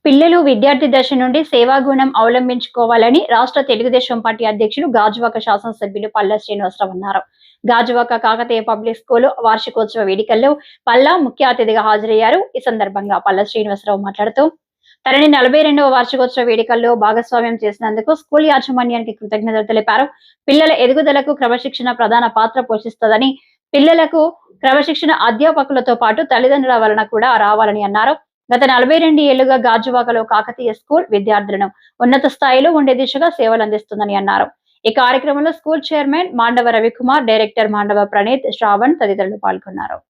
పిల్లలు విద్యార్థి దశ నుండి సేవాగుణం అవలంబించుకోవాలని రాష్ట్ర తెలుగుదేశం పార్టీ అధ్యక్షులు గాజువాక శాసనసభ్యులు పల్లా శ్రీనివాసరావు అన్నారు. గాజువాక కాకతీయ పబ్లిక్ స్కూల్ వార్షికోత్సవ వేడుకల్లో పల్లా ముఖ్య అతిథిగా హాజరయ్యారు. ఈ సందర్భంగా పల్లా శ్రీనివాసరావు మాట్లాడుతూ తనని 42వ వార్షికోత్సవ వేడుకల్లో భాగస్వామ్యం చేసినందుకు స్కూల్ యాజమాన్యానికి కృతజ్ఞతలు తెలిపారు. పిల్లల ఎదుగుదలకు క్రమశిక్షణ ప్రధాన పాత్ర పోషిస్తుందని, పిల్లలకు క్రమశిక్షణ అధ్యాపకులతో పాటు తల్లిదండ్రుల వలన కూడా రావాలని అన్నారు. గత 42 ఏళ్లుగా గాజువాకలో కాకతీయ స్కూల్ విద్యార్థులను ఉన్నత స్థాయిలో ఉండే దిశగా సేవలు అందిస్తుందని అన్నారు. ఈ కార్యక్రమంలో school chairman Mandava Ravikumar, director Mandava Praneeth, Shravan తదితరులు పాల్గొన్నారు.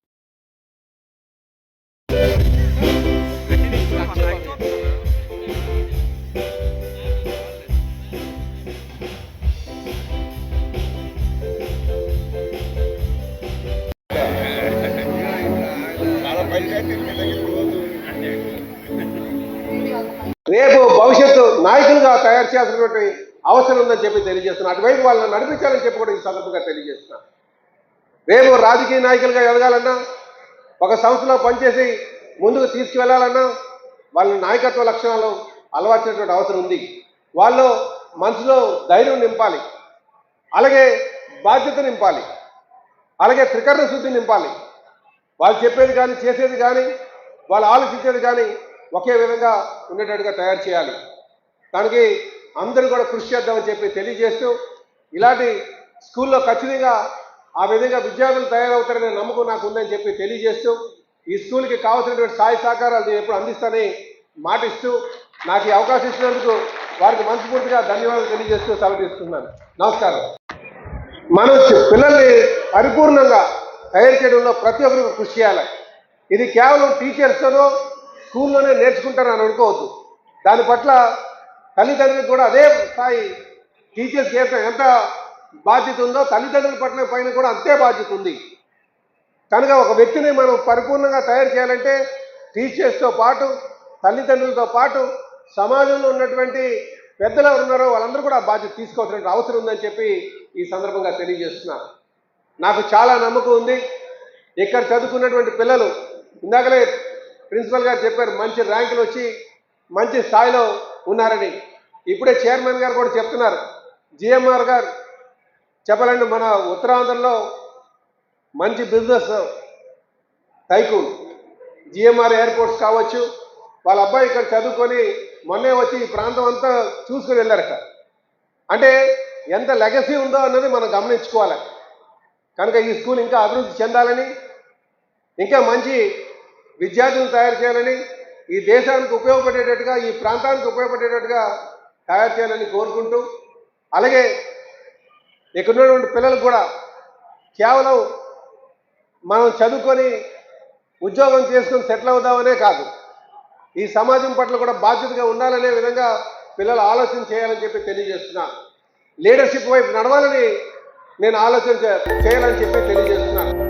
రేపు భవిష్యత్తు నాయకులుగా తయారు చేయాల్సినటువంటి అవసరం ఉందని చెప్పి తెలియజేస్తున్నాను. అటువైపు వాళ్ళని నడిపించాలని చెప్పి కూడా ఈ సందర్భంగా తెలియజేస్తున్నాను. రేపు రాజకీయ నాయకులుగా ఎదగాలన్నా, ఒక సంస్థలో పనిచేసి ముందుకు తీసుకువెళ్ళాలన్నా వాళ్ళ నాయకత్వ లక్షణాలు అలవర్చినటువంటి అవసరం ఉంది. వాళ్ళు మనసులో ధైర్యం నింపాలి, అలాగే బాధ్యత నింపాలి, అలాగే త్రికరణ శుద్ధి నింపాలి. వాళ్ళు చెప్పేది కానీ, చేసేది కానీ, వాళ్ళు ఆలోచించేది కానీ ఒకే విధంగా ఉండేటట్టుగా తయారు చేయాలి. దానికి అందరూ కూడా కృషి చేద్దామని చెప్పి తెలియజేస్తూ, ఇలాంటి స్కూల్లో ఖచ్చితంగా ఆ విధంగా విద్యార్థులు తయారవుతారనే నమ్మకం నాకు ఉందని చెప్పి తెలియజేస్తూ, ఈ స్కూల్కి కావాల్సినటువంటి సహాయ సహకారాలు నేను ఎప్పుడు అందిస్తానని మాటిస్తూ, నాకు ఈ అవకాశం ఇచ్చినందుకు వారికి మనస్ఫూర్తిగా ధన్యవాదాలు తెలియజేస్తూ సెలవు తీసుకున్నాను. నమస్కారం. మనం పిల్లల్ని పరిపూర్ణంగా తయారు చేయడంలో ప్రతి ఒక్కరికి కృషి చేయాలి. ఇది కేవలం టీచర్స్తోనో స్కూల్లోనే నేర్చుకుంటారని అనుకోవద్దు. దాని పట్ల తల్లిదండ్రులకు కూడా అదే స్థాయి, టీచర్స్కి ఎంత బాధ్యత ఉందో తల్లిదండ్రుల పట్ల పైన కూడా అంతే బాధ్యత ఉంది. కనుక ఒక వ్యక్తిని మనం పరిపూర్ణంగా తయారు చేయాలంటే టీచర్స్తో పాటు, తల్లిదండ్రులతో పాటు సమాజంలో ఉన్నటువంటి పెద్దలు ఎవరు ఉన్నారో వాళ్ళందరూ కూడా ఆ బాధ్యత తీసుకోవాల్సిన అవసరం ఉందని చెప్పి ఈ సందర్భంగా తెలియజేస్తున్నాను. నాకు చాలా నమ్మకం ఉంది. ఇక్కడ చదువుకున్నటువంటి పిల్లలు, ఇందాకలే ప్రిన్సిపల్ గారు చెప్పారు, మంచి ర్యాంకులు వచ్చి మంచి స్థాయిలో ఉన్నారని. ఇప్పుడే చైర్మన్ గారు కూడా చెప్తున్నారు. జిఎంఆర్ గారు చెప్పాలండి, మన ఉత్తరాంధ్రలో మంచి బిజినెస్ టైకూన్, జిఎంఆర్ ఎయిర్పోర్ట్స్ కావచ్చు, వాళ్ళ అబ్బాయి ఇక్కడ చదువుకొని మొన్నే వచ్చి ఈ ప్రాంతం అంతా చూసుకొని వెళ్ళారట. అంటే ఎంత లెగసీ ఉందో అన్నది మనం గమనించుకోవాలి. కనుక ఈ స్కూల్ ఇంకా అభివృద్ధి చెందాలని, ఇంకా మంచి విద్యార్థులను తయారు చేయాలని, ఈ దేశానికి ఉపయోగపడేటట్టుగా, ఈ ప్రాంతానికి ఉపయోగపడేటట్టుగా తయారు చేయాలని కోరుకుంటూ, అలాగే ఇక్కడ ఉన్నటువంటి పిల్లలకు కూడా కేవలం మనం చదువుకొని ఉద్యోగం చేసుకొని సెటిల్ అవుదామనే కాదు, ఈ సమాజం పట్ల కూడా బాధ్యతగా ఉండాలనే విధంగా పిల్లలు ఆలోచన చేయాలని చెప్పి తెలియజేస్తున్నాను. లీడర్షిప్ వైపు నడవాలని నేను ఆలోచన చేయాలని చెప్పి తెలియజేస్తున్నాను.